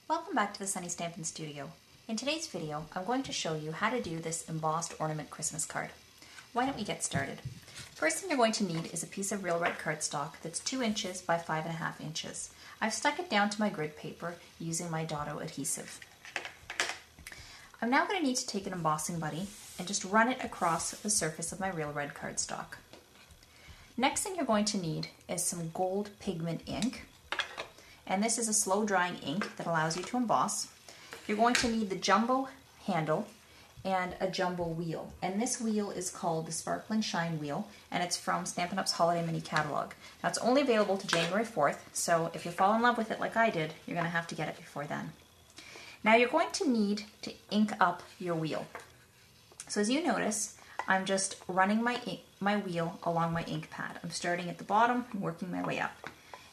Welcome back to the Sunny Stampin' Studio. In today's video, I'm going to show you how to do this embossed ornament Christmas card. Why don't we get started? First thing you're going to need is a piece of real red cardstock that's 2 inches by 5.5 inches. I've stuck it down to my grid paper using my Dotto adhesive. I'm now going to need to take an embossing buddy and just run it across the surface of my real red cardstock. Next thing you're going to need is some gold pigment ink. And this is a slow drying ink that allows you to emboss. You're going to need the jumbo handle and a jumbo wheel. And this wheel is called the Sparkle and Shine wheel, and it's from Stampin' Up's Holiday Mini Catalog. Now it's only available to January 4th, so if you fall in love with it like I did, you're going to have to get it before then. Now you're going to need to ink up your wheel. So as you notice, I'm just running my wheel along my ink pad. I'm starting at the bottom and working my way up.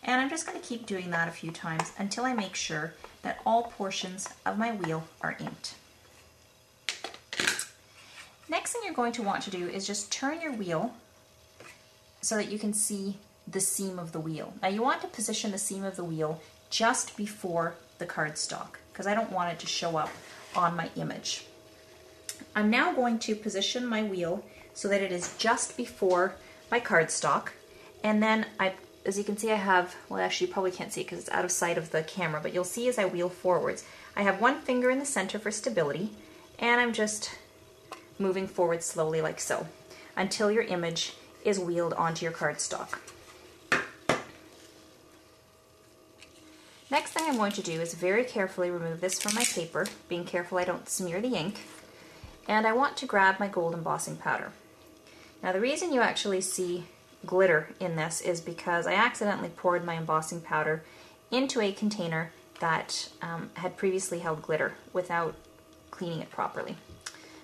And I'm just going to keep doing that a few times until I make sure that all portions of my wheel are inked. Next thing you're going to want to do is just turn your wheel so that you can see the seam of the wheel. Now you want to position the seam of the wheel just before the cardstock because I don't want it to show up on my image. I'm now going to position my wheel so that it is just before my cardstock, and then as you can see, I have, well actually you probably can't see it because it's out of sight of the camera, but you'll see as I wheel forwards, I have one finger in the center for stability, and I'm just moving forward slowly like so, until your image is wheeled onto your cardstock. Next thing I'm going to do is very carefully remove this from my paper, being careful I don't smear the ink, and I want to grab my gold embossing powder. Now the reason you actually see glitter in this is because I accidentally poured my embossing powder into a container that had previously held glitter without cleaning it properly.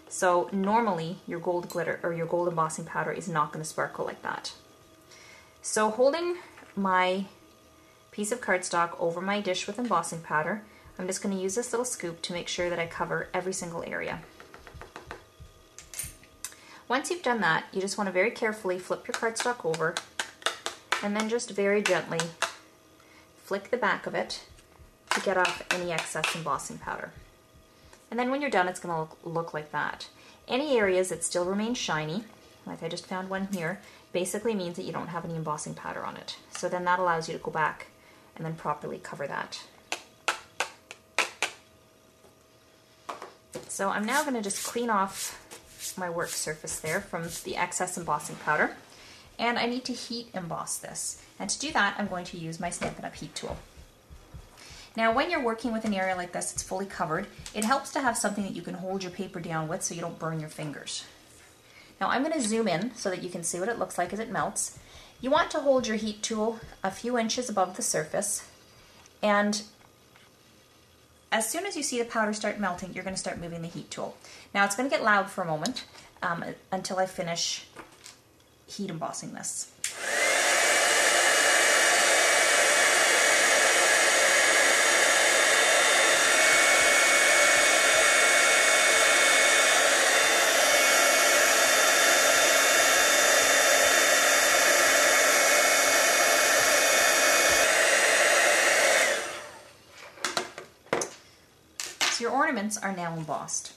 So normally your gold glitter or your gold embossing powder is not going to sparkle like that. So holding my piece of cardstock over my dish with embossing powder, I'm just going to use this little scoop to make sure that I cover every single area. Once you've done that, you just want to very carefully flip your cardstock over and then just very gently flick the back of it to get off any excess embossing powder. And then when you're done, it's going to look like that. Any areas that still remain shiny, like I just found one here, basically means that you don't have any embossing powder on it. So then that allows you to go back and then properly cover that. So I'm now going to just clean off my work surface there from the excess embossing powder, and I need to heat emboss this, and to do that I'm going to use my Stampin' Up! Heat tool. Now when you're working with an area like this that's fully covered, it helps to have something that you can hold your paper down with so you don't burn your fingers. Now I'm going to zoom in so that you can see what it looks like as it melts. You want to hold your heat tool a few inches above the surface, and as soon as you see the powder start melting, you're going to start moving the heat tool. Now it's going to get loud for a moment until I finish heat embossing this. Your ornaments are now embossed.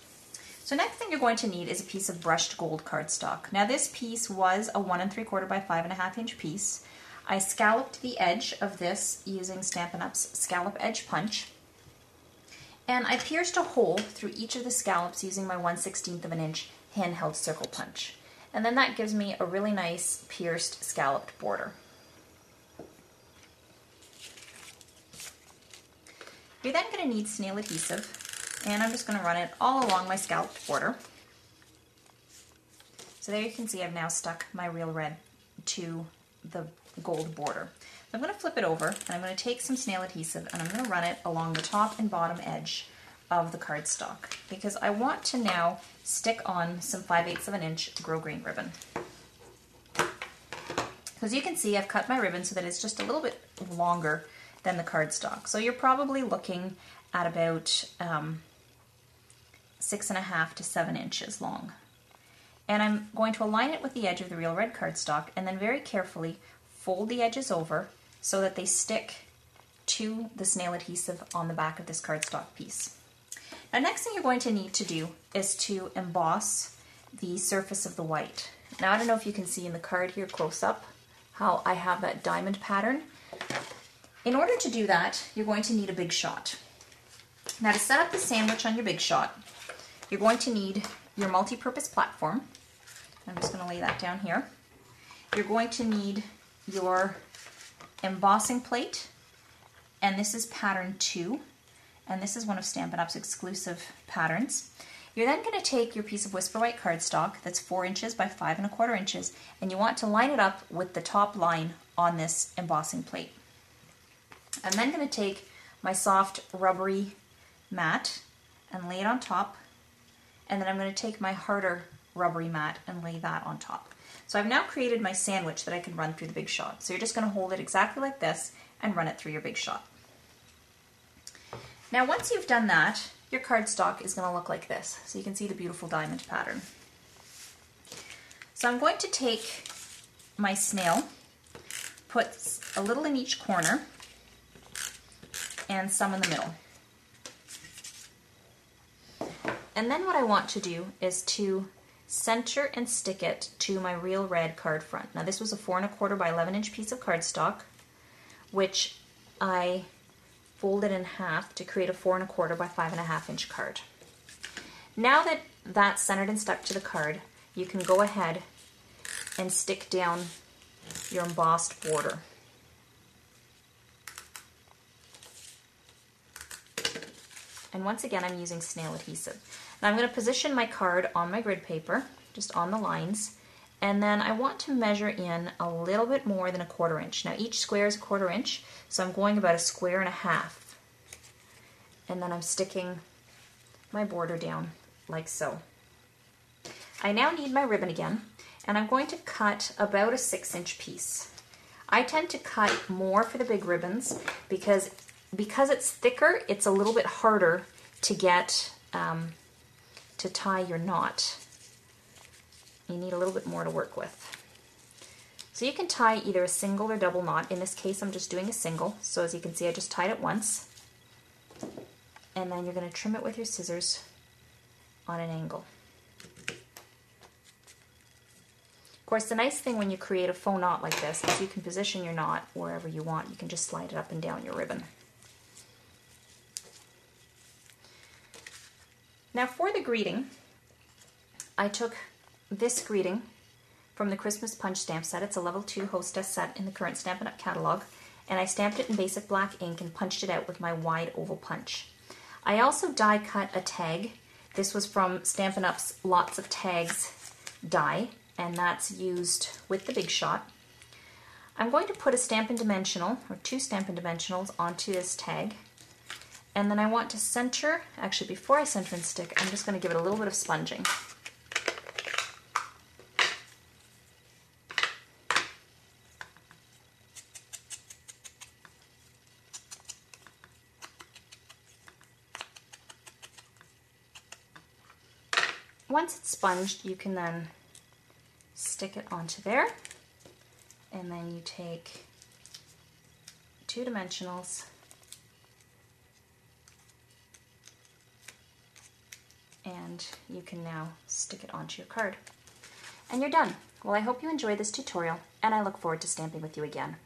So next thing you're going to need is a piece of brushed gold cardstock. Now this piece was a 1 3/4 by 5.5 inch piece. I scalloped the edge of this using Stampin' Up's Scallop Edge Punch, and I pierced a hole through each of the scallops using my 1/16 of an inch handheld circle punch. And then that gives me a really nice pierced scalloped border. You're then going to need snail adhesive, and I'm just going to run it all along my scalloped border. So there you can see I've now stuck my real red to the gold border. So I'm going to flip it over, and I'm going to take some snail adhesive and I'm going to run it along the top and bottom edge of the cardstock because I want to now stick on some 5/8 of an inch grosgrain ribbon. As you can see, I've cut my ribbon so that it's just a little bit longer than the cardstock. So you're probably looking at about 6.5 to 7 inches long. And I'm going to align it with the edge of the real red cardstock and then very carefully fold the edges over so that they stick to the snail adhesive on the back of this cardstock piece. Now, next thing you're going to need to do is to emboss the surface of the white. Now, I don't know if you can see in the card here close up how I have that diamond pattern. In order to do that, you're going to need a big shot. Now, to set up the sandwich on your big shot, you're going to need your multi-purpose platform. I'm just going to lay that down here. You're going to need your embossing plate, and this is pattern 2, and this is one of Stampin' Up's exclusive patterns. You're then going to take your piece of Whisper White cardstock that's 4 inches by 5 1/4 inches, and you want to line it up with the top line on this embossing plate. I'm then going to take my soft rubbery mat and lay it on top, and then I'm going to take my harder rubbery mat and lay that on top. So I've now created my sandwich that I can run through the big shot. So you're just going to hold it exactly like this and run it through your big shot. Now, once you've done that, your cardstock is going to look like this. So you can see the beautiful diamond pattern. So I'm going to take my snail, put a little in each corner and some in the middle. And then what I want to do is to center and stick it to my real red card front. Now, this was a 4 1/4 by 11 inch piece of cardstock, which I folded in half to create a 4 1/4 by 5 1/2 inch card. Now that that's centered and stuck to the card, you can go ahead and stick down your embossed border. And once again, I'm using snail adhesive. Now I'm going to position my card on my grid paper, just on the lines, and then I want to measure in a little bit more than a 1/4 inch. Now each square is a 1/4 inch, so I'm going about 1.5 squares. And then I'm sticking my border down like so. I now need my ribbon again, and I'm going to cut about a 6-inch piece. I tend to cut more for the big ribbons because it's thicker, it's a little bit harder to get to tie your knot. You need a little bit more to work with. So you can tie either a single or double knot. In this case, I'm just doing a single. So as you can see, I just tied it once. And then you're going to trim it with your scissors on an angle. Of course, the nice thing when you create a faux knot like this is you can position your knot wherever you want. You can just slide it up and down your ribbon. Now for the greeting, I took this greeting from the Christmas Punch Stamp set. It's a level 2 hostess set in the current Stampin' Up! Catalog, and I stamped it in basic black ink and punched it out with my wide oval punch. I also die cut a tag. This was from Stampin' Up's Lots of Tags die, and that's used with the big shot. I'm going to put a Stampin' Dimensional, or 2 Stampin' Dimensionals, onto this tag. And then I want to center, actually before I center and stick, I'm just going to give it a little bit of sponging. Once it's sponged, you can then stick it onto there, and then you take 2 dimensionals and you can now stick it onto your card. And you're done. Well, I hope you enjoyed this tutorial, and I look forward to stamping with you again.